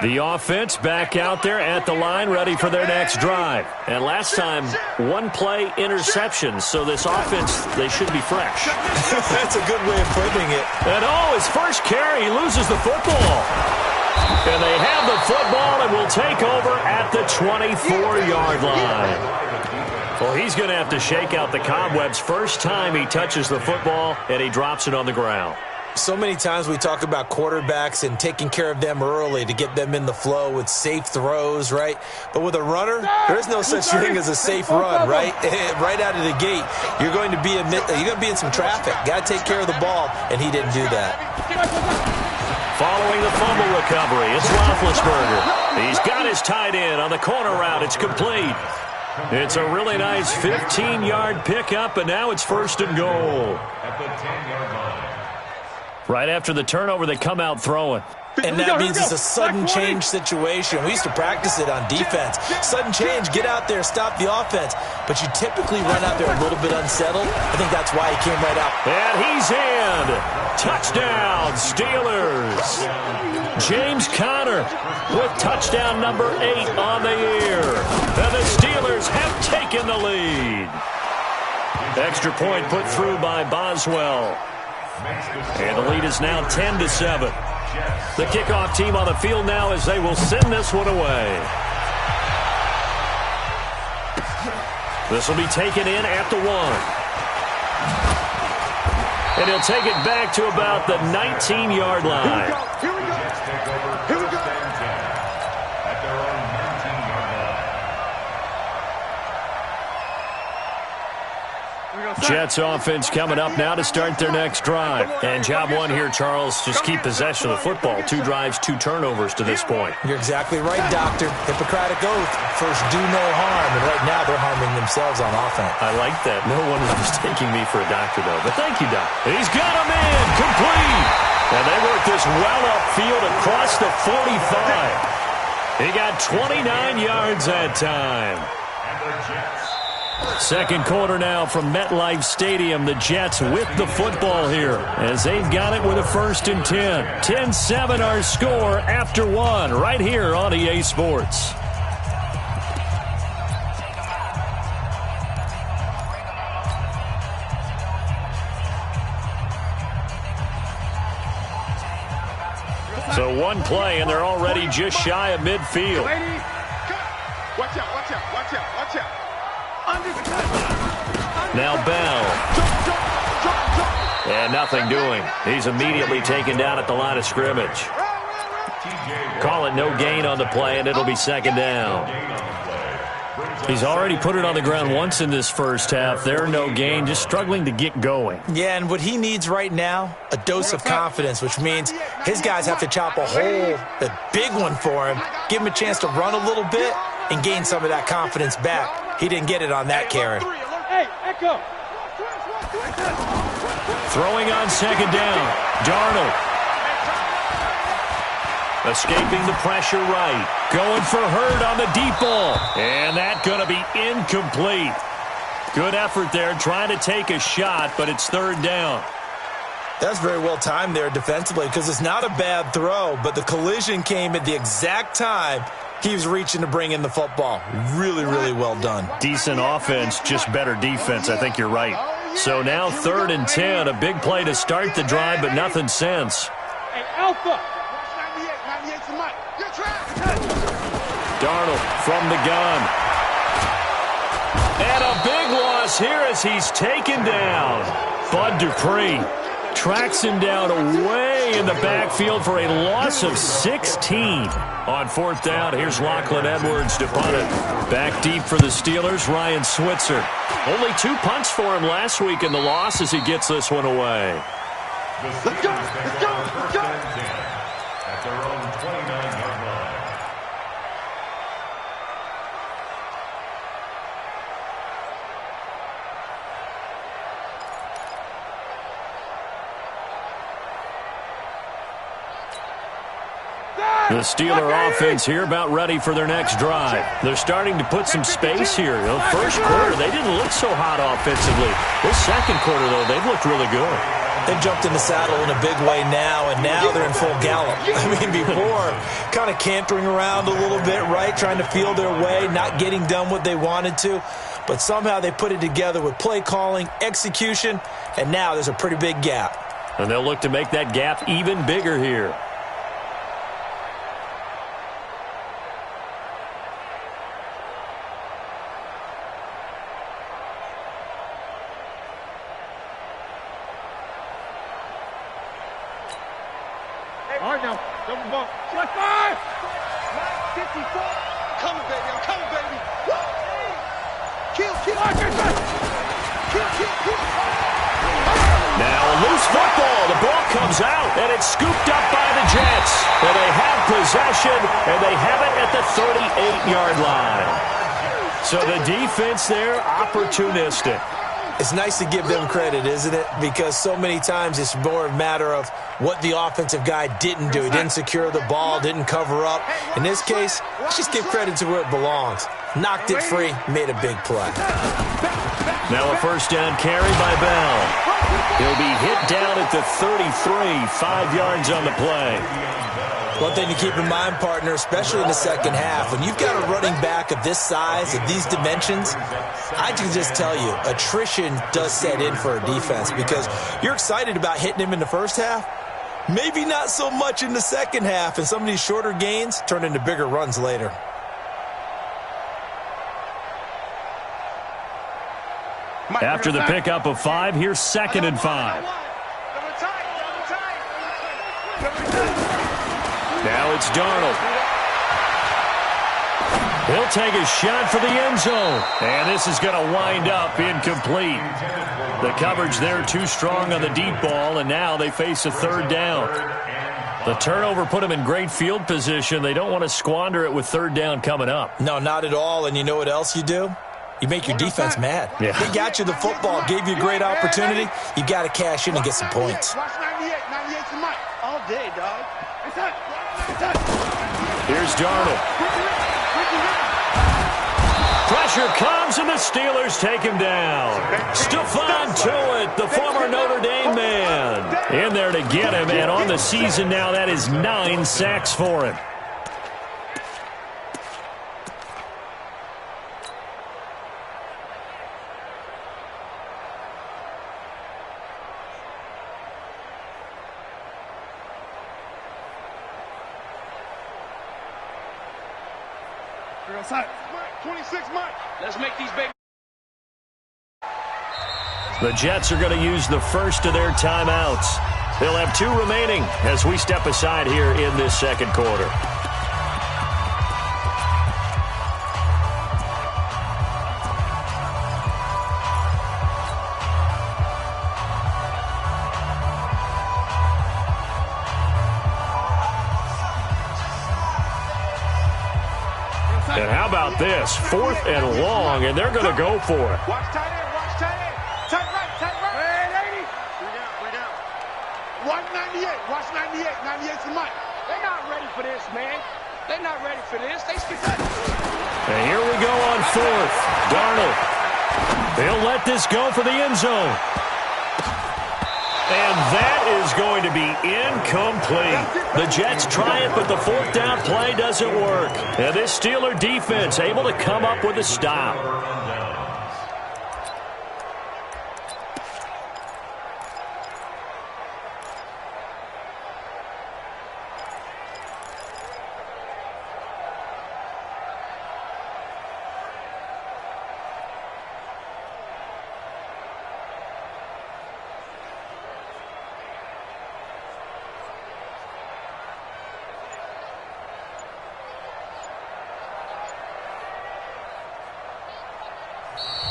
The offense back out there at the line, ready for their next drive. And last time, one-play interception, so this offense, they should be fresh. That's a good way of putting it. And his first carry, he loses the football. And they have the football and will take over at the 24-yard line. Well, he's going to have to shake out the cobwebs first time he touches the football, and he drops it on the ground. So many times we talk about quarterbacks and taking care of them early to get them in the flow with safe throws, right? But with a runner, there is no such thing as a safe run, right? Right out of the gate, you're going to be in some traffic. Got to take care of the ball, and he didn't do that. Following the fumble recovery, it's Roethlisberger. He's got his tight end on the corner route. It's complete. It's a really nice 15-yard pickup, and now it's first and goal. At the 10-yard line. Right after the turnover, they come out throwing. And that means it's a sudden change situation. We used to practice it on defense. Sudden change, get out there, stop the offense. But you typically run out there a little bit unsettled. I think that's why he came right out. And he's in. Touchdown, Steelers. James Conner with touchdown number 8 on the year. And the Steelers have taken the lead. Extra point put through by Boswell. And the lead is now 10-7. The kickoff team on the field now as they will send this one away. This will be taken in at the 1. And he'll take it back to about the 19-yard line. Here we go. Here we go. At their own 19-yard line. Jets offense coming up now to start their next drive. And job one here, Charles, just keep possession of the football. 2 drives, 2 turnovers to this point. You're exactly right, Doctor. Hippocratic oath. First, do no harm. And right now, they're harming themselves on offense. I like that. No one is mistaking me for a doctor, though. But thank you, Doc. He's got him in. Complete. And they work this well upfield across the 45. He got 29 yards that time. And the Jets. Second quarter now from MetLife Stadium. The Jets with the football here as they've got it with a 1st and 10. 10-7 our score after 1 right here on EA Sports. So one play and they're already just shy of midfield. Watch out, watch out, watch out, watch out. Now Bell. And nothing doing. He's immediately taken down at the line of scrimmage. Call it no gain on the play, and it'll be second down. He's already put it on the ground once in this first half. There, no gain, just struggling to get going. Yeah, and what he needs right now, a dose of confidence, which means his guys have to chop a big one for him, give him a chance to run a little bit, and gain some of that confidence back. He didn't get it on that carry. Throwing on second down. Darnold. Escaping the pressure right. Going for Hurd on the deep ball. And that's going to be incomplete. Good effort there trying to take a shot, but it's third down. That's very well timed there defensively because it's not a bad throw, but the collision came at the exact time he was reaching to bring in the football. Really, really well done. Decent offense, just better defense. I think you're right. So now 3rd and 10, a big play to start the drive, but nothing since. Hey, Alpha. Darnold from the gun. And a big loss here as he's taken down. Bud Dupree tracks him down away in the backfield for a loss of 16. On 4th down, here's Lachlan Edwards to punt it. Back deep for the Steelers, Ryan Switzer. Only 2 punts for him last week in the loss as he gets this one away. Let's go, let's go, let's go. At their own 29-yard line. The Steeler offense here about ready for their next drive. They're starting to put some space here. The first quarter, they didn't look so hot offensively. This second quarter, though, they've looked really good. They've jumped in the saddle in a big way now, and now they're in full gallop. I mean, before, kind of cantering around a little bit, right, trying to feel their way, not getting done what they wanted to. But somehow they put it together with play calling, execution, and now there's a pretty big gap. And they'll look to make that gap even bigger here. All right now, double bump. Flat 5! 54. Coming, baby. I'm coming, baby. Woo! Kill. Kill. Now a loose football. The ball comes out, and it's scooped up by the Jets. And they have possession, and they have it at the 38-yard line. So the defense there, opportunistic. It's nice to give them credit, isn't it? Because so many times it's more a matter of what the offensive guy didn't do. He didn't secure the ball, didn't cover up. In this case, let's just give credit to where it belongs. Knocked it free, made a big play. Now a first down carry by Bell. He'll be hit down at the 33, 5 yards on the play. One thing to keep in mind, partner, especially in the second half, when you've got a running back of this size, of these dimensions, I can just tell you, attrition does set in for a defense because you're excited about hitting him in the first half, maybe not so much in the second half, and some of these shorter gains turn into bigger runs later. After the pickup of 5, here's 2nd and 5. Now it's Darnold. He'll take a shot for the end zone. And this is going to wind up incomplete. The coverage there too strong on the deep ball, and now they face a 3rd down. The turnover put them in great field position. They don't want to squander it with 3rd down coming up. No, not at all. And you know what else you do? You make your defense mad. Yeah. They got you the football, gave you a great opportunity. You got to cash in and get some points. Watch 98. 98's the mic. All day, dog. Here's Darnold. Pressure comes, and the Steelers take him down. Stephon Tuitt, the former Notre Dame man, in there to get him. And on the season now, that is 9 sacks for him. Outside. 26 Mike. Let's make these babies. The Jets are going to use the first of their timeouts. They'll have 2 remaining as we step aside here in this second quarter. And how about this? 4th and long, and they're going to go for it. Watch tight end. Watch tight end. Tight right. Tight right. 3 down. Watch 98. Watch 98. 98's the mic. They're not ready for this, man. They're not ready for this. They skip that. And here we go on 4th. Darnold. They'll let this go for the end zone. And that is going to be incomplete. The Jets try it, but the 4th down play doesn't work. And this Steeler defense able to come up with a stop.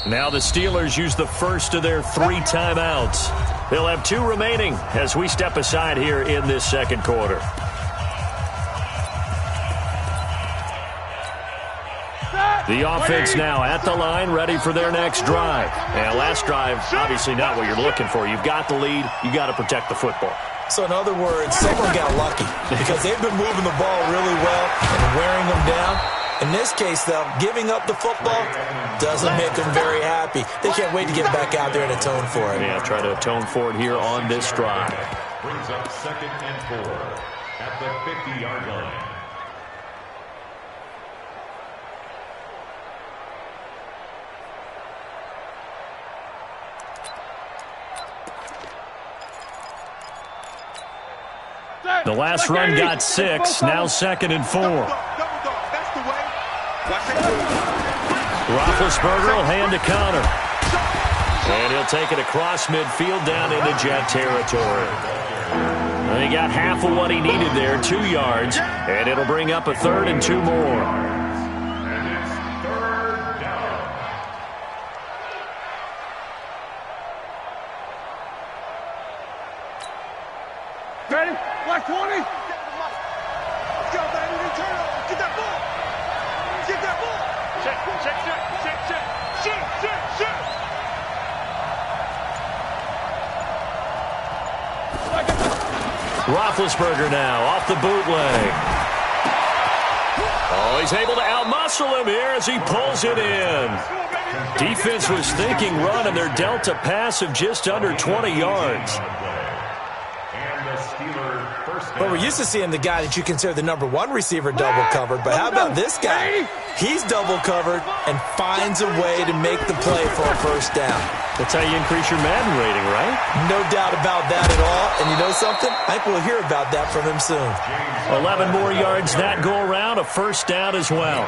Now the Steelers use the first of their 3 timeouts. They'll have 2 remaining as we step aside here in this second quarter. The offense now at the line, ready for their next drive. And last drive, obviously not what you're looking for. You've got the lead. You got to protect the football. So in other words, someone got lucky because they've been moving the ball really well and wearing them down. In this case, though, giving up the football doesn't make them very happy. They can't wait to get back out there and atone for it. Yeah, try to atone for it here on this drive. Brings up 2nd and 4 at the 50-yard line. The last run got 6, now 2nd and 4. Roethlisberger will hand to Connor. And he'll take it across midfield down into Jet territory. And he got half of what he needed there, 2 yards. And it'll bring up a 3rd and 2 more. Ready? Black 20. Let's go, baby. Turn over. Get that ball. Get that ball. Check. Roethlisberger now off the bootleg. Oh, he's able to outmuscle him here as he pulls it in. Defense was thinking run, and they're dealt a pass of just under 20 yards. But we're used to seeing the guy that you consider the number 1 receiver double covered. But how about this guy? He's double covered and finds a way to make the play for a first down. That's how you increase your Madden rating, right? No doubt about that at all. And you know something? I think we'll hear about that from him soon. 11 more yards that go around, a first down as well.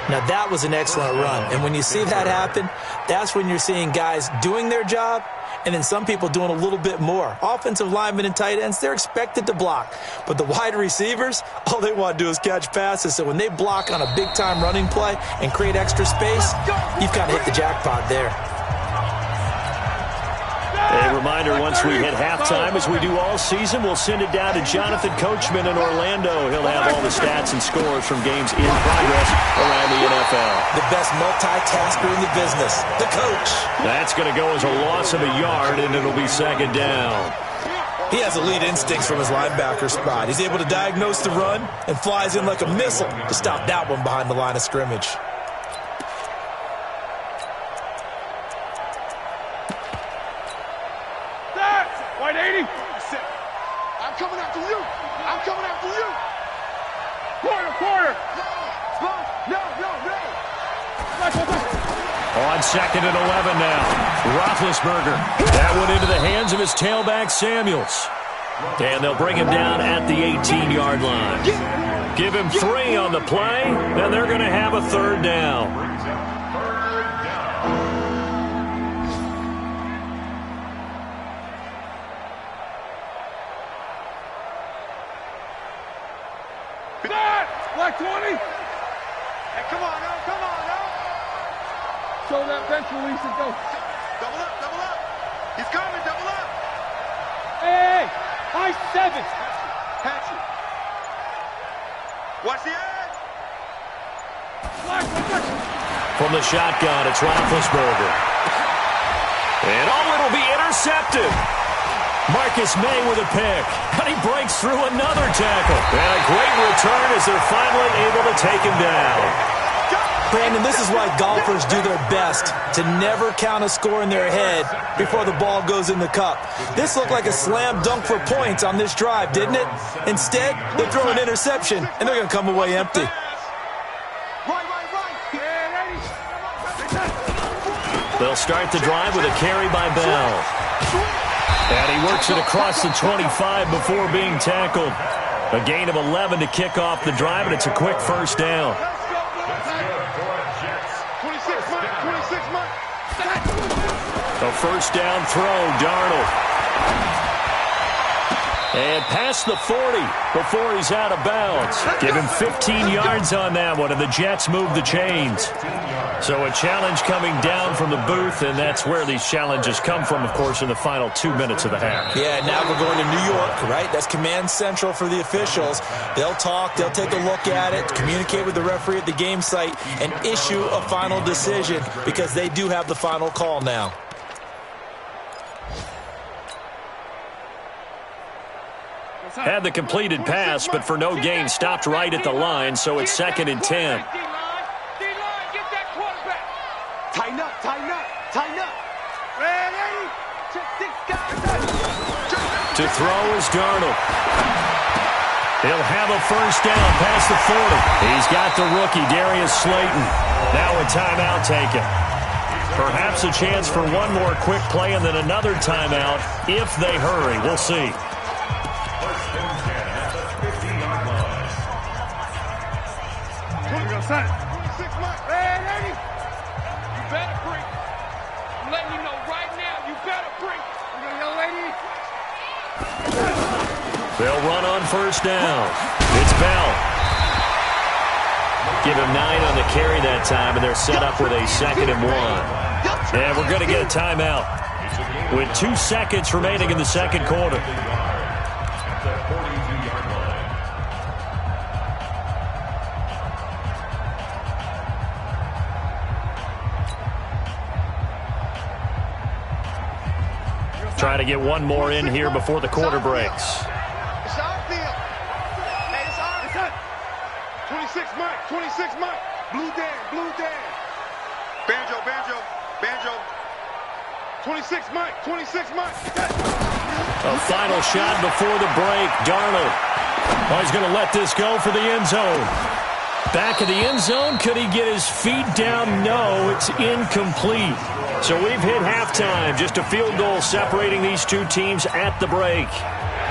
Now, that was an excellent run. And when you see that happen, that's when you're seeing guys doing their job and then some people doing a little bit more. Offensive linemen and tight ends, they're expected to block. But the wide receivers, all they want to do is catch passes. So when they block on a big-time running play and create extra space, you've kind of hit the jackpot there. A reminder, once we hit halftime, as we do all season, we'll send it down to Jonathan Coachman in Orlando. He'll have all the stats and scores from games in progress around the NFL. The best multitasker in the business, the coach. That's going to go as a loss of a yard, and it'll be 2nd down. He has elite instincts from his linebacker spot. He's able to diagnose the run and flies in like a missile to stop that one behind the line of scrimmage. White 80. I'm coming after you. Quarter. No. On 2nd and 11 now. Roethlisberger. That one into the hands of his tailback, Samuels. And they'll bring him down at the 18-yard line. Give him 3 on the play, and they're going to have a 3rd down. Black 20. Hey, come on now. Show that bench release and go. Double up. He's coming, double up. Hey, high 7. Catch it. Watch the edge. Black. From the shotgun, it's Roethlisberger. And it'll be intercepted. Marcus May with a pick. And he breaks through another tackle. And a great return as they're finally able to take him down. Brandon, this is why golfers do their best to never count a score in their head before the ball goes in the cup. This looked like a slam dunk for points on this drive, didn't it? Instead, they throw an interception, and they're going to come away empty. They'll start the drive with a carry by Bell. And he works it across the 25 before being tackled. A gain of 11 to kick off the drive, and it's a quick first down. A first down throw, Darnold. And past the 40 before he's out of bounds. Give him 15 yards on that one, and the Jets move the chains. So a challenge coming down from the booth, and that's where these challenges come from, of course, in the final 2 minutes of the half. Yeah, now we're going to New York, right? That's command central for the officials. They'll talk, they'll take a look at it, communicate with the referee at the game site, and issue a final decision because they do have the final call now. Had the completed pass, but for no gain, stopped right at the line, so it's 2nd and 10. Tighten up, tighten up, tighten up. Ready? Check 6 guys. To throw is Darnold. He'll have a first down past the 40. He's got the rookie, Darius Slayton. Now a timeout taken. Perhaps a chance for one more quick play and then another timeout if they hurry. We'll see. Son. 26 months. Ready? You better bring. I'm letting you know right now, you better bring. Young lady. They'll run on first down. It's Bell. Give him 9 on the carry that time, and they're set up with a 2nd and 1. And we're going to get a timeout with 2 seconds remaining in the second quarter. Try to get one more in here before the quarter breaks. It's our field. Hey, it's our 26 Mike, 26 Mike. Blue Dan, blue Dan. Banjo, banjo, banjo. 26 Mike, 26 Mike. A final shot before the break. Darnold. Oh, he's going to let this go for the end zone. Back of the end zone. Could he get his feet down? No, it's incomplete. So we've hit halftime. Just a field goal separating these two teams at the break.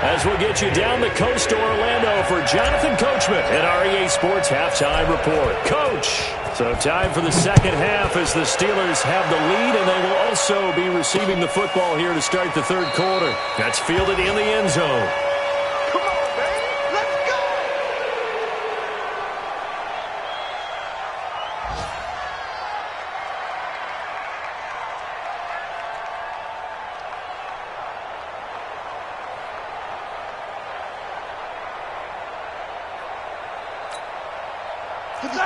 As we'll get you down the coast to Orlando for Jonathan Coachman at our EA Sports Halftime Report. Coach, so time for the second half as the Steelers have the lead, and they will also be receiving the football here to start the third quarter. That's fielded in the end zone. Come on, baby. Let's go.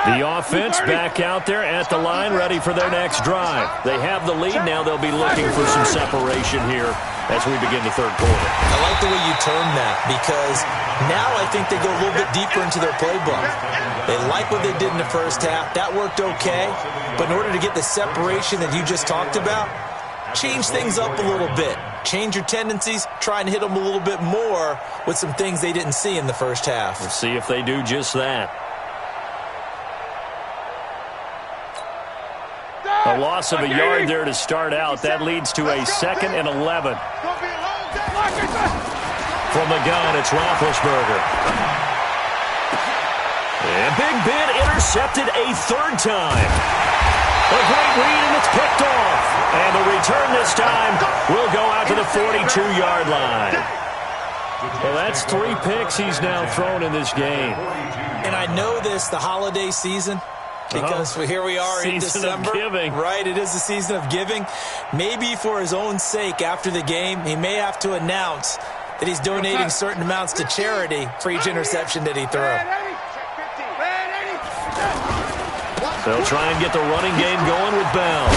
The offense back out there at the line, ready for their next drive. They have the lead. Now they'll be looking for some separation here as we begin the third quarter. I like the way you termed that because now I think they go a little bit deeper into their playbook. They like what they did in the first half. That worked okay. But in order to get the separation that you just talked about, change things up a little bit. Change your tendencies. Try and hit them a little bit more with some things they didn't see in the first half. We'll see if they do just that. A loss of a yard there to start out. That leads to a 2nd and 11. From the gun, it's Roethlisberger. And Big Ben intercepted a third time. A great read, and it's picked off. And the return this time will go out to the 42-yard line. Well, that's 3 picks he's now thrown in this game. And I know this, the holiday season, because here we are in December, right? It is the season of giving. Maybe for his own sake, after the game, he may have to announce that he's donating certain amounts to charity for each interception that he threw. They'll try and get the running game going with Bell.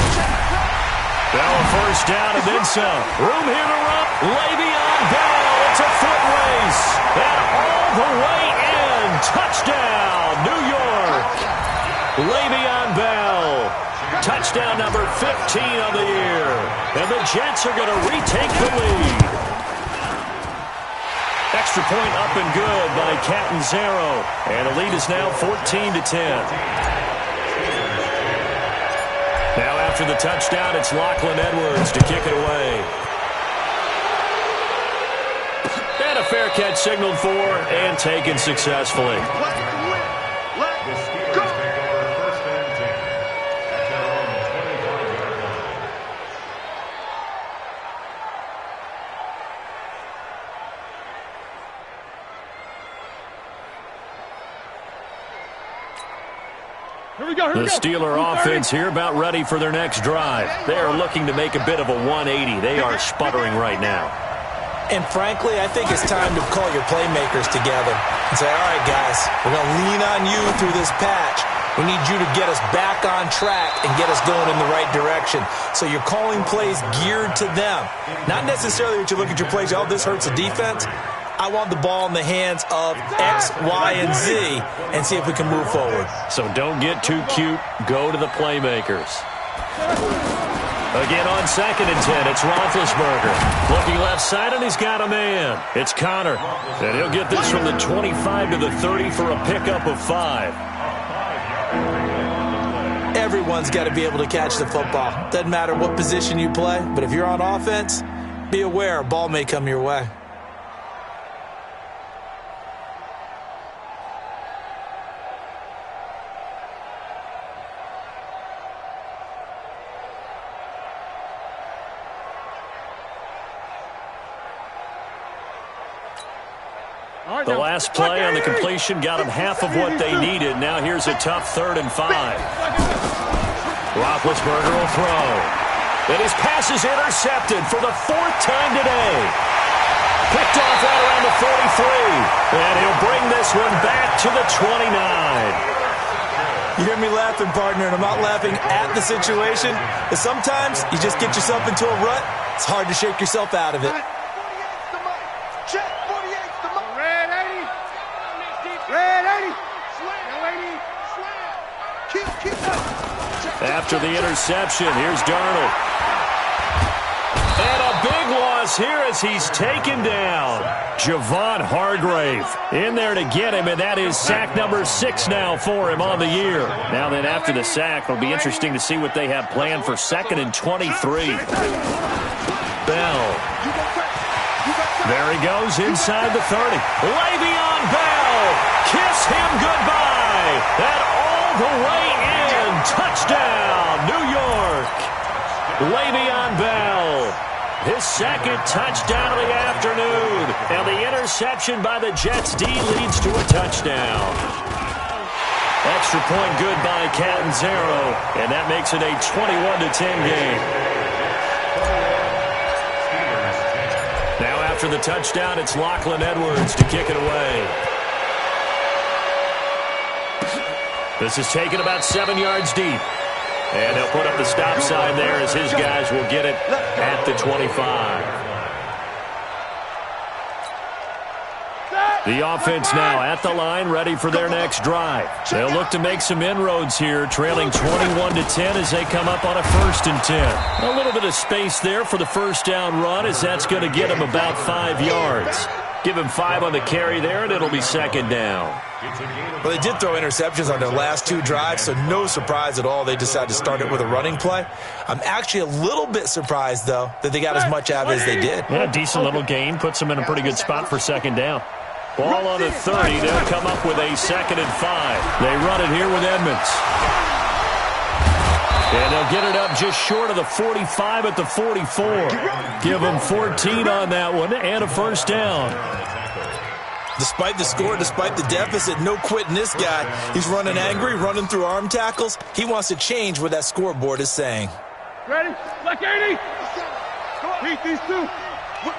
Bell a first down and then some. Room here to run. Le'Veon Bell. It's a foot race. And all the way in. Touchdown, New York. Le'Veon Bell, touchdown number 15 of the year. And the Jets are going to retake the lead. Extra point up and good by Catanzaro. And the lead is now 14-10. Now after the touchdown, it's Lachlan Edwards to kick it away. And a fair catch signaled for and taken successfully. The Steeler offense here about ready for their next drive. They are looking to make a bit of a 180. They are sputtering right now. And frankly, I think it's time to call your playmakers together and say, all right, guys, we're going to lean on you through this patch. We need you to get us back on track and get us going in the right direction. So you're calling plays geared to them. Not necessarily that you look at your plays, oh, this hurts the defense. I want the ball in the hands of X, Y, and Z and see if we can move forward. So don't get too cute. Go to the playmakers. Again on 2nd and 10, it's Roethlisberger. Looking left side, and he's got a man. It's Connor. And he'll get this from the 25 to the 30 for a pickup of 5. Everyone's got to be able to catch the football. Doesn't matter what position you play, but if you're on offense, be aware a ball may come your way. The last play on the completion got them half of what they needed. Now here's a tough 3rd and 5. Roethlisberger will throw. And his pass is intercepted for the 4th time today. Picked off right around the 43. And he'll bring this one back to the 29. You hear me laughing, partner, and I'm not laughing at the situation. But sometimes you just get yourself into a rut. It's hard to shake yourself out of it. After the interception, here's Darnold. And a big loss here as he's taken down. Javon Hargrave in there to get him, and that is sack number 6 now for him on the year. Now then, after the sack, it'll be interesting to see what they have planned for 2nd and 23. Bell. There he goes inside the 30. Le'Veon Bell. Kiss him goodbye. And all the way in. Touchdown, New York. Le'Veon Bell. His 2nd touchdown of the afternoon. And the interception by the Jets D leads to a touchdown. Extra point good by Catanzaro. And that makes it a 21-10 game. Now after the touchdown, it's Lachlan Edwards to kick it away. This is taken about 7 yards deep. And he'll put up the stop sign there as his guys will get it at the 25. The offense now at the line, ready for their next drive. They'll look to make some inroads here, trailing 21-10 as they come up on a 1st and 10. A little bit of space there for the first down run, as that's going to get him about 5 yards. Give him 5 on the carry there, and it'll be 2nd down. Well, they did throw interceptions on their last 2 drives, so no surprise at all they decided to start it with a running play. I'm actually a little bit surprised, though, that they got as much out as they did. Yeah, decent little gain. Puts them in a pretty good spot for 2nd down. Ball on the 30. They'll come up with a 2nd and 5. They run it here with Edmonds. And they'll get it up just short of the 45 at the 44. Give them 14 on that one and a 1st down. Despite the score, despite the deficit, no quitting this guy. He's running angry, running through arm tackles. He wants to change what that scoreboard is saying. Ready? Like 80. Beat these 2. Whip.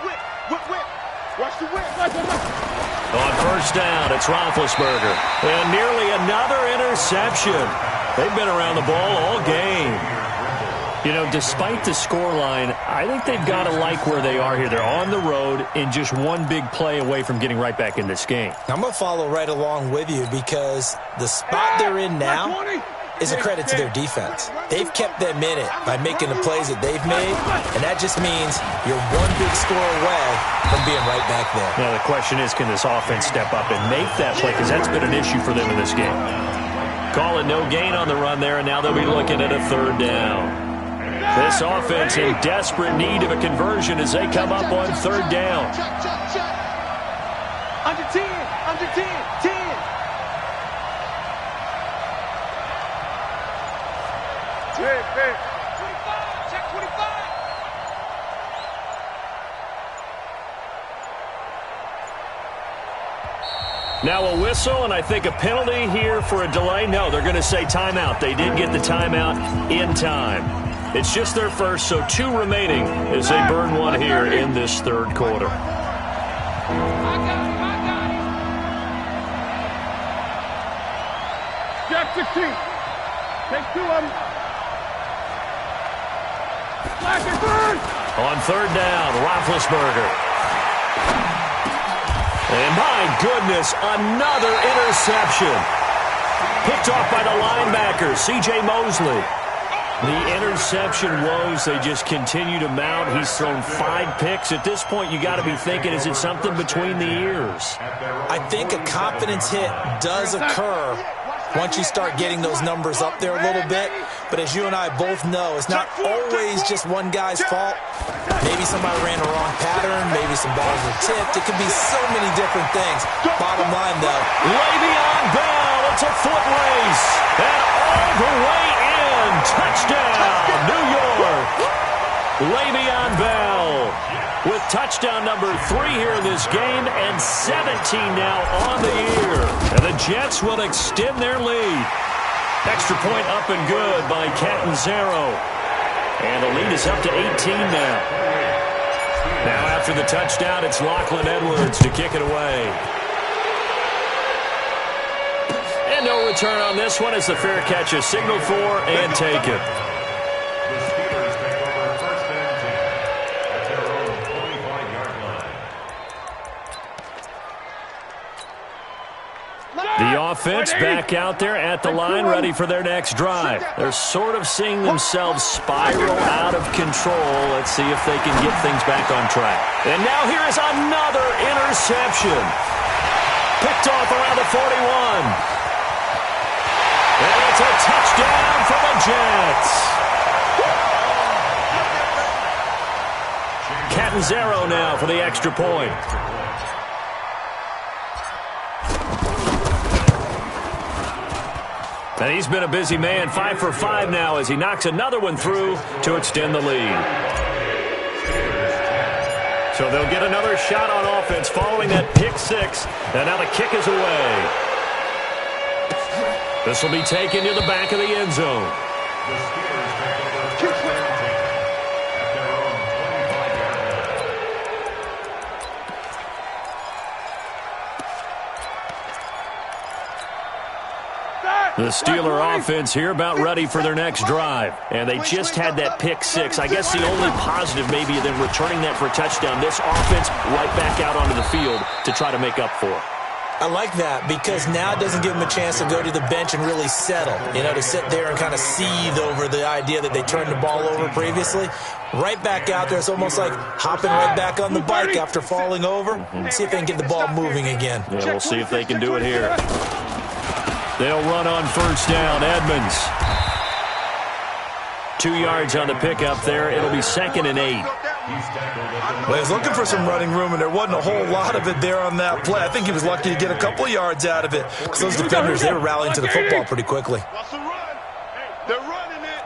Watch the whip. On 1st down, it's Roethlisberger. And nearly another interception. They've been around the ball all game. You know, despite the scoreline, I think they've got to like where they are here. They're on the road and just one big play away from getting right back in this game. I'm going to follow right along with you because the spot they're in now is a credit to their defense. They've kept them in it by making the plays that they've made, and that just means you're one big score away from being right back there. Now, the question is, can this offense step up and make that play? Because that's been an issue for them in this game. Calling no gain on the run there, and now they'll be looking at a 3rd down. This offense in desperate need of a conversion as they come up on 3rd down. Under 10, 10. Check 25. Now a whistle, and I think a penalty here for a delay. No, they're going to say timeout. They did get the timeout in time. It's just their first, so 2 remaining as they burn one here in this 3rd quarter. I got it. Jack 16. Take 2 of them. On 3rd down, Roethlisberger. And my goodness, another interception. Picked off by the linebacker, C.J. Mosley. The interception woes, they just continue to mount. He's thrown 5 picks. At this point, you got to be thinking, is it something between the ears? I think a confidence hit does occur once you start getting those numbers up there a little bit. But as you and I both know, it's not always just one guy's fault. Maybe somebody ran a wrong pattern. Maybe some balls were tipped. It could be so many different things. Bottom line, though, Le'Veon Bell, it's a foot race. And all the way in. Touchdown, New York. Le'Veon Bell with touchdown number 3 here in this game and 17 now on the year. And the Jets will extend their lead. Extra point up and good by Catanzaro. And the lead is up to 18 now. Now after the touchdown, it's Lachlan Edwards to kick it away. And no return on this one as the fair catch is signaled for and taken. The Steelers take over first and 10 at their own 25-yard line. The offense back out there at the line, ready for their next drive. They're sort of seeing themselves spiral out of control. Let's see if they can get things back on track. And now here is another interception. Picked off around the 41. And it's a touchdown for the Jets. Catanzaro now for the extra point. And he's been a busy man, 5 for 5 now as he knocks another one through to extend the lead. So they'll get another shot on offense following that pick 6. And now the kick is away. This will be taken to the back of the end zone. The Steelers take over first and 10 at their own 25-yard line. The Steeler offense here about ready for their next drive. And they just had that pick 6. I guess the only positive maybe of them returning that for a touchdown. This offense right back out onto the field to try to make up for it. I like that because now it doesn't give them a chance to go to the bench and really settle, to sit there and kind of seethe over the idea that they turned the ball over previously. Right back out there, it's almost like hopping right back on the bike after falling over. See if they can get the ball moving again. Yeah, we'll see if they can do it here. They'll run on first down. Edmonds. 2 yards on the pickup there. It'll be 2nd and 8. Well, he was looking for some running room, and there wasn't a whole lot of it there on that play. I think he was lucky to get a couple yards out of it because those defenders, they were rallying to the football pretty quickly. They're running it.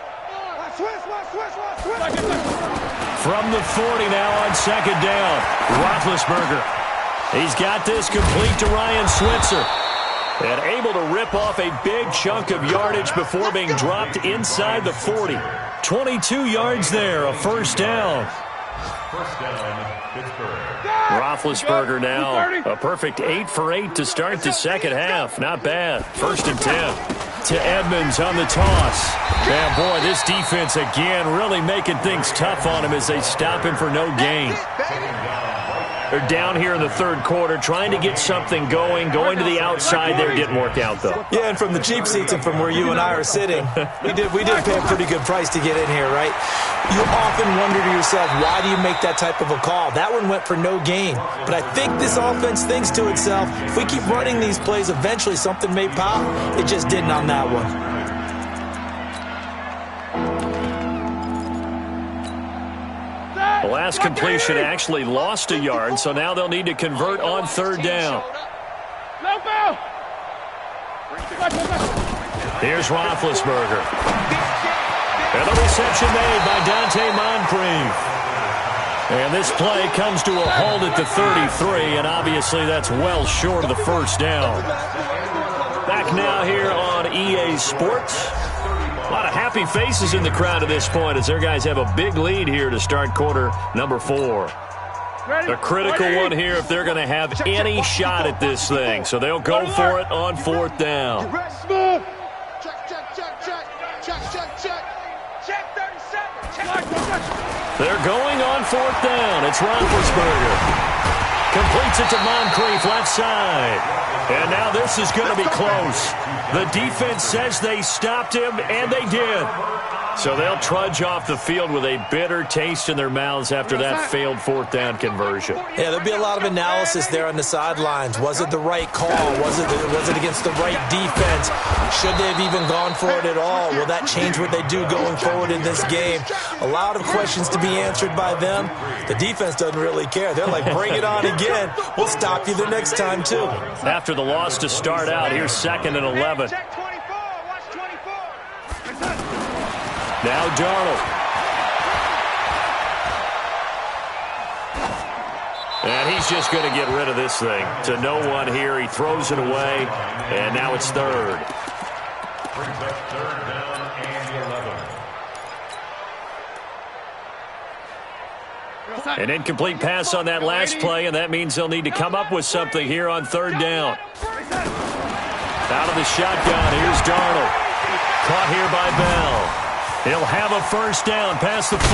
From the 40 now on 2nd down. Roethlisberger. He's got this complete to Ryan Switzer. And able to rip off a big chunk of yardage before being dropped inside the 40. 22 yards there, a first down. First down, Pittsburgh. Roethlisberger now, a perfect 8 for 8 to start the second half. Not bad. 1st and 10. To Edmonds on the toss. And boy, this defense again really making things tough on him as they stop him for no gain. They're down here in the 3rd quarter trying to get something going to the outside there. Didn't work out, though. Yeah, and from the cheap seats and from where you and I are sitting, we did pay a pretty good price to get in here, right? You often wonder to yourself, why do you make that type of a call? That one went for no gain. But I think this offense thinks to itself, if we keep running these plays, eventually something may pop. It just didn't on that one. The last completion actually lost a yard, so now they'll need to convert on 3rd down. Here's Roethlisberger. And the reception made by Dante Moncrief. And this play comes to a halt at the 33, and obviously that's well short of the first down. Back now here on EA Sports. A lot of happy faces in the crowd at this point as their guys have a big lead here to start quarter number 4. A critical one here if they're going to have any shot at this thing. So they'll go for it on 4th down. They're going on 4th down. It's Roethlisberger. Completes it to Moncrief, left side. And now this is going to be close. The defense says they stopped him, and they did. So they'll trudge off the field with a bitter taste in their mouths after that failed fourth down conversion. Yeah, there'll be a lot of analysis there on the sidelines. Was it the right call? Was it against the right defense? Should they have even gone for it at all? Will that change what they do going forward in this game? A lot of questions to be answered by them. The defense doesn't really care. They're like, bring it on again. We'll stop you the next time, too. After the loss to start out, here's 2nd and 11. Now Darnold. And he's just going to get rid of this thing. To no one here. He throws it away. And now it's 3rd. Brings up 3rd down and 11. An incomplete pass on that last play, and that means they'll need to come up with something here on 3rd down. Out of the shotgun, here's Darnold. Caught here by Bell. He'll have a first down past the 40.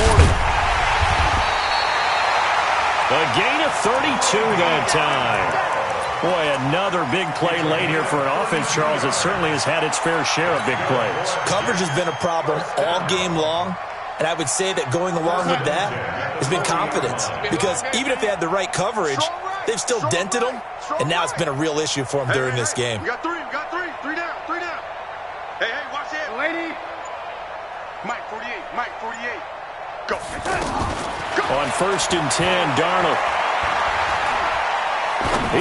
A gain of 32 that time. Boy, another big play late here for an offense, Charles, that certainly has had its fair share of big plays. Coverage has been a problem all game long, and I would say that going along with that has been confidence. Because even if they had the right coverage, they've still dented them, and now it's been a real issue for them during this game. We got three. Three down. Hey, watch it. Lady. Mike 48. Go. On 1st and 10, Darnold.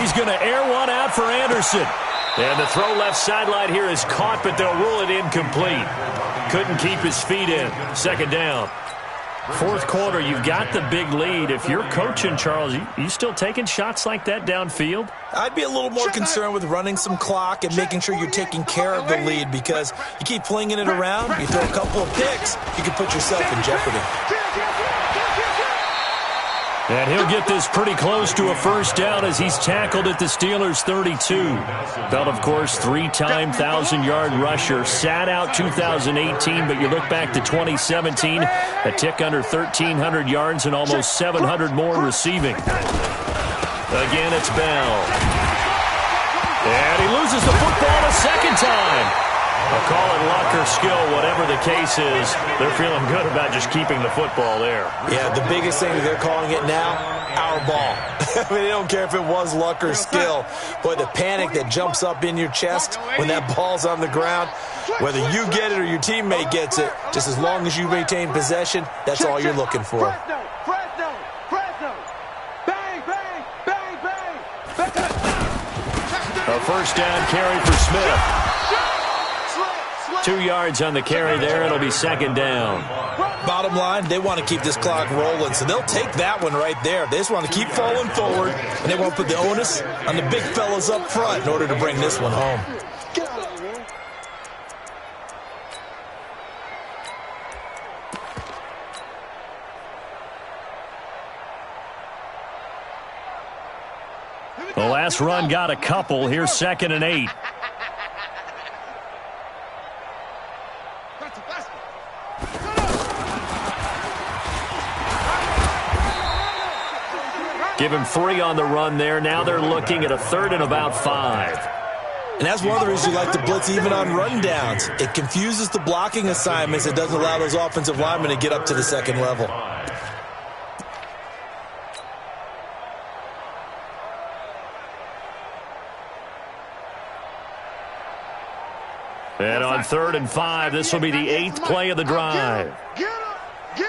He's going to air one out for Anderson. And the throw left sideline here is caught, but they'll rule it incomplete. Couldn't keep his feet in. 2nd down. 4th quarter, you've got the big lead. If you're coaching, Charles, you still taking shots like that downfield? I'd be a little more concerned with running some clock and making sure you're taking care of the lead, because you keep flinging it around, you throw a couple of picks, you can put yourself in jeopardy. And he'll get this pretty close to a first down as he's tackled at the Steelers' 32. Bell, of course, 3-time 1,000-yard rusher. Sat out 2018, but you look back to 2017, a tick under 1,300 yards and almost 700 more receiving. Again, it's Bell. And he loses the football a second time. I'll call it luck or skill, whatever the case is. They're feeling good about just keeping the football there. Yeah, the biggest thing they're calling it now, our ball. I mean, they don't care if it was luck or skill. Boy, the panic that jumps up in your chest when that ball's on the ground, whether you get it or your teammate gets it, just as long as you maintain possession, that's all you're looking for. A first down carry for Smith. 2 yards on the carry there. It'll be 2nd down. Bottom line, they want to keep this clock rolling, so they'll take that one right there. They just want to keep falling forward, and they want to put the onus on the big fellas up front in order to bring this one home. The last run got a couple. Here's 2nd and 8. Give him 3 on the run there. Now they're looking at a 3rd and about 5. And that's one of the reasons you like to blitz even on rundowns. It confuses the blocking assignments. It doesn't allow those offensive linemen to get up to the second level. And on 3rd and 5, this will be the 8th play of the drive. Get him!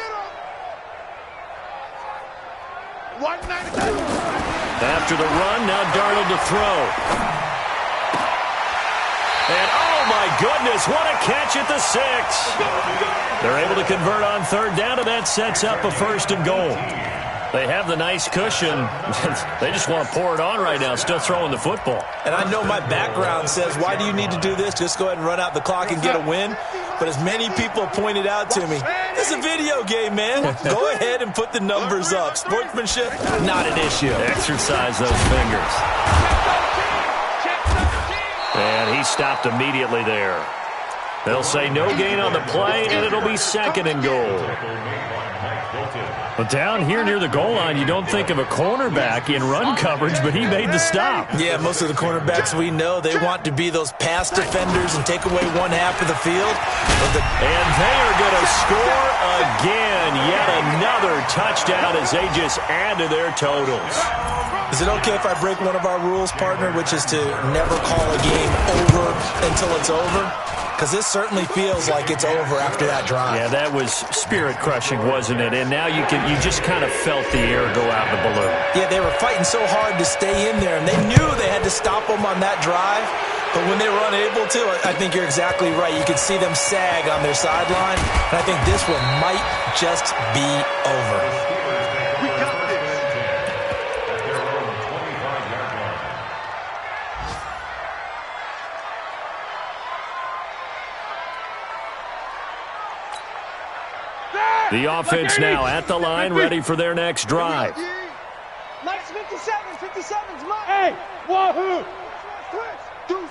192. After the run, now Darnold to throw. And oh my goodness, what a catch at the 6. They're able to convert on 3rd down, and that sets up a 1st and goal. They have the nice cushion. They just want to pour it on right now, still throwing the football. And I know my background says, why do you need to do this? Just go ahead and run out the clock and get a win. But as many people pointed out to me, it's a video game, man. Go ahead and put the numbers up. Sportsmanship, not an issue. Exercise those fingers. And he stopped immediately there. They'll say no gain on the play, and it'll be 2nd and goal. But down here near the goal line, you don't think of a cornerback in run coverage, but he made the stop. Yeah, most of the cornerbacks we know, they want to be those pass defenders and take away one half of the field. And they are going to score again. Yet another touchdown as they just add to their totals. Is it okay if I break one of our rules, partner, which is to never call a game over until it's over? Because this certainly feels like it's over after that drive. Yeah, that was spirit-crushing, wasn't it? And now you just kind of felt the air go out of the balloon. Yeah, they were fighting so hard to stay in there, and they knew they had to stop them on that drive. But when they were unable to, I think you're exactly right. You could see them sag on their sideline, and I think this one might just be over. We got this. The offense now at the line, ready for their next drive. Nice 57's mine. Hey, wahoo! Deuce.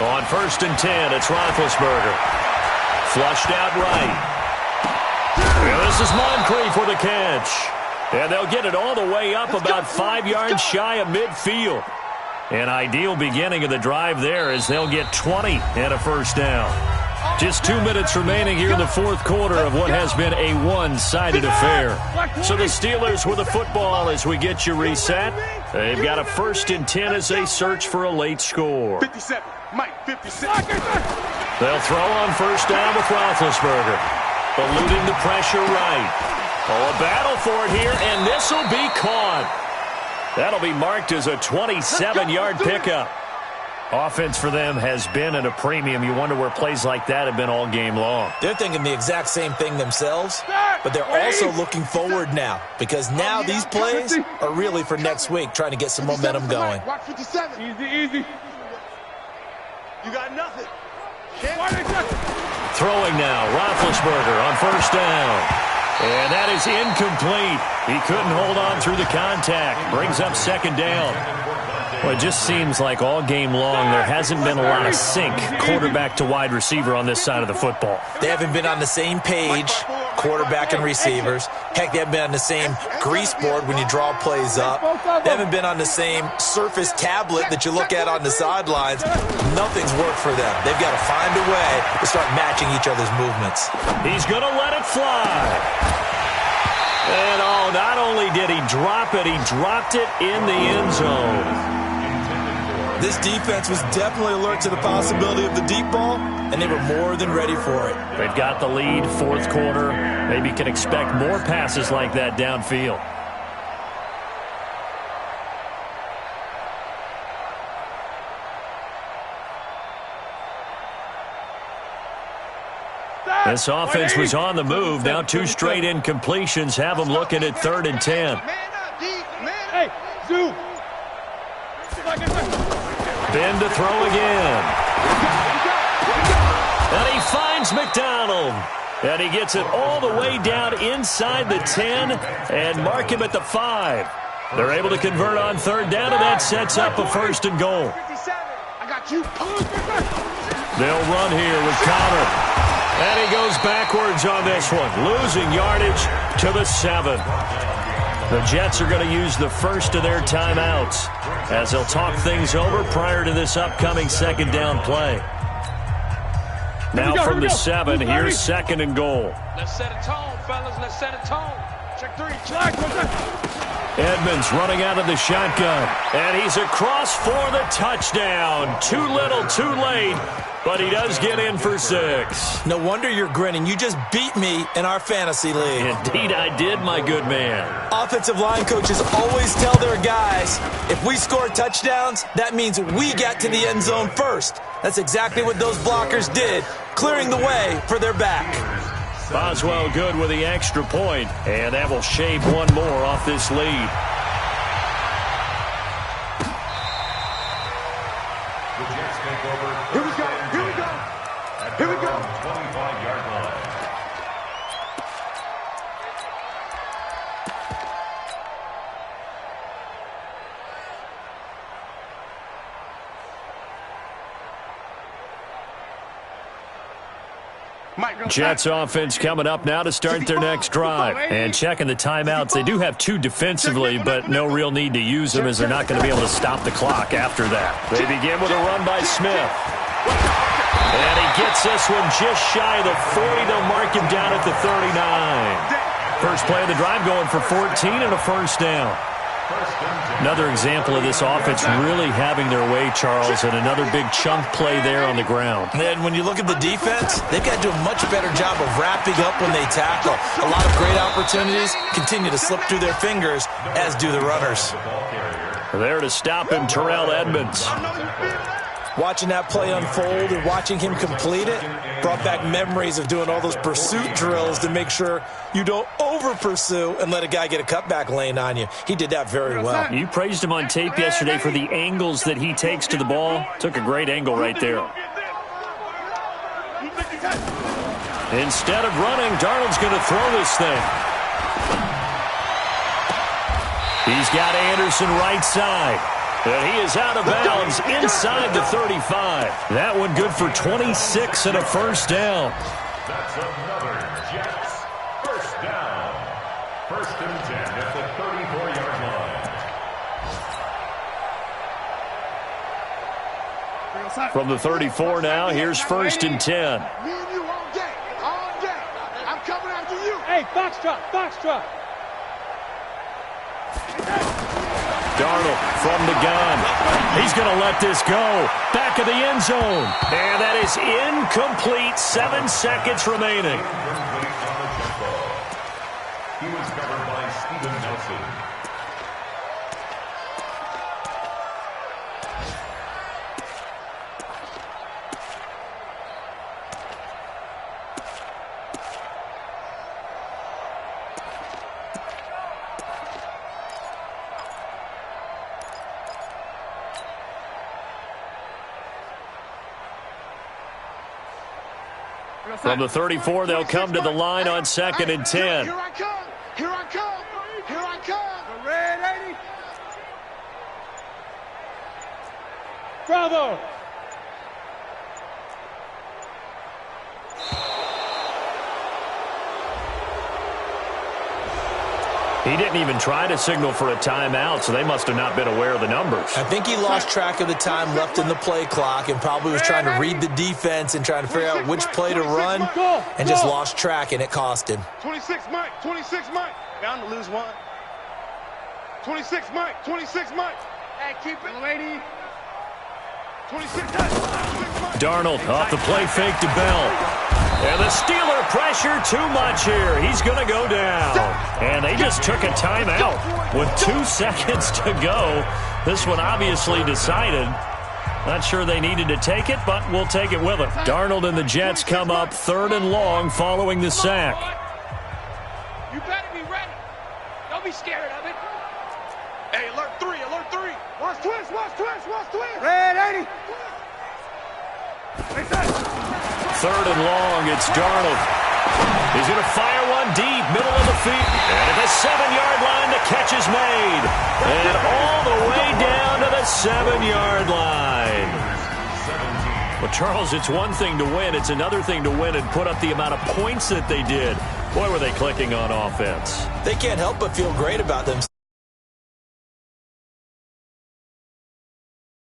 On 1st and 10, it's Roethlisberger. Flushed out right. And this is Moncrief for the catch. And they'll get it all the way up about 5 yards shy of midfield. An ideal beginning of the drive there as they'll get 20 and a 1st down. Just 2 minutes remaining here in the 4th quarter of what has been a one-sided affair. So the Steelers with the football as we get you reset. They've got a 1st and 10 as they search for a late score. 57, Mike, 57. They'll throw on 1st down with Roethlisberger. Eluding the pressure right. Oh, a battle for it here, and this will be caught. That'll be marked as a 27-yard pickup. Offense for them has been at a premium. You wonder where plays like that have been all game long. They're thinking the exact same thing themselves, but they're also looking forward now because now these plays are really for next week, trying to get some momentum going. Watch 57. Easy. You got nothing. Throwing now, Roethlisberger on 1st down. And that is incomplete. He couldn't hold on through the contact. Brings up 2nd down. Well, it just seems like all game long there hasn't been a lot of sync quarterback to wide receiver on this side of the football. They haven't been on the same page, quarterback and receivers. Heck, they haven't been on the same grease board when you draw plays up. They haven't been on the same surface tablet that you look at on the sidelines. Nothing's worked for them. They've got to find a way to start matching each other's movements. He's going to let it fly. And not only did he drop it, he dropped it in the end zone. This defense was definitely alert to the possibility of the deep ball, and they were more than ready for it. They've got the lead, 4th quarter. Maybe can expect more passes like that downfield. This offense was on the move. Now 2 straight incompletions have them looking at 3rd and 10. Hey, Zoo. Ben to throw again. And he finds McDonald. And he gets it all the way down inside the 10 and mark him at the 5. They're able to convert on 3rd down, and that sets up a 1st and goal. I got you. They'll run here with Connor. And he goes backwards on this one, losing yardage to the 7. The Jets are going to use the first of their timeouts as they'll talk things over prior to this upcoming 2nd down play. Now from the 7, here's 2nd and goal. Let's set a tone, fellas. Let's set a tone. Check 3. Edmonds running out of the shotgun. And he's across for the touchdown. Too little, too late. But he does get in for 6. No wonder you're grinning. You just beat me in our fantasy league. Indeed I did, my good man. Offensive line coaches always tell their guys, if we score touchdowns, that means we get to the end zone first. That's exactly what those blockers did, clearing the way for their back. Boswell good with the extra point, and that will shave one more off this lead. Here we go. 25-yard line. Jets offense coming up now to start their next drive. And checking the timeouts. They do have 2 defensively, but no real need to use them as they're not going to be able to stop the clock after that. They begin with a run by Smith. And he gets this one just shy of the 40. They'll mark him down at the 39. First play of the drive going for 14 and a first down. Another example of this offense really having their way, Charles, and another big chunk play there on the ground. And when you look at the defense, they've got to do a much better job of wrapping up when they tackle. A lot of great opportunities continue to slip through their fingers, as do the runners. There to stop him, Terrell Edmonds. Watching that play unfold and watching him complete it brought back memories of doing all those pursuit drills to make sure you don't over-pursue and let a guy get a cutback lane on you. He did that very well. You praised him on tape yesterday for the angles that he takes to the ball. Took a great angle right there. Instead of running, Darnold's going to throw this thing. He's got Anderson right side. And he is out of bounds inside the 35. That one good for 26 and a first down. That's another Jets first down. First and 10 at the 34-yard line. From the 34 now, here's first and 10. Me and you all day. All day. I'm coming after you. Hey, foxtrot, foxtrot. Darnold from the gun. He's going to let this go. Back of the end zone. And that is incomplete. 7 seconds remaining. He was covered by Steven Nelson. From the 34, they'll come to the line on second and 10. Here I come. Here I come. Here I come. The red 80. Bravo. He didn't even try to signal for a timeout, so they must have not been aware of the numbers. I think he lost track of the time left in the play clock and probably was trying to read the defense and trying to figure out which play to run and just lost track, and it cost him. 26 Mike. 26 Mike. Bound to lose one. 26 Mike. 26 Mike. Hey, keep it, lady. 26 Mike. Darnold off the play fake to Bell. And the Steeler pressure too much here. He's going to go down. And they just took a timeout with 2 seconds to go. This one obviously decided. Not sure they needed to take it, but we'll take it with them. Darnold and the Jets come up 3rd and long following the sack. You better be ready. Don't be scared of it. Hey, alert 3, alert 3. Watch twist, watch twist, watch twist. Red 80. 3rd and long, it's Darnold. He's going to fire one deep, middle of the field. And at the 7-yard line, the catch is made. And all the way down to the 7-yard line. Well, Charles, it's one thing to win. It's another thing to win and put up the amount of points that they did. Boy, were they clicking on offense. They can't help but feel great about themselves.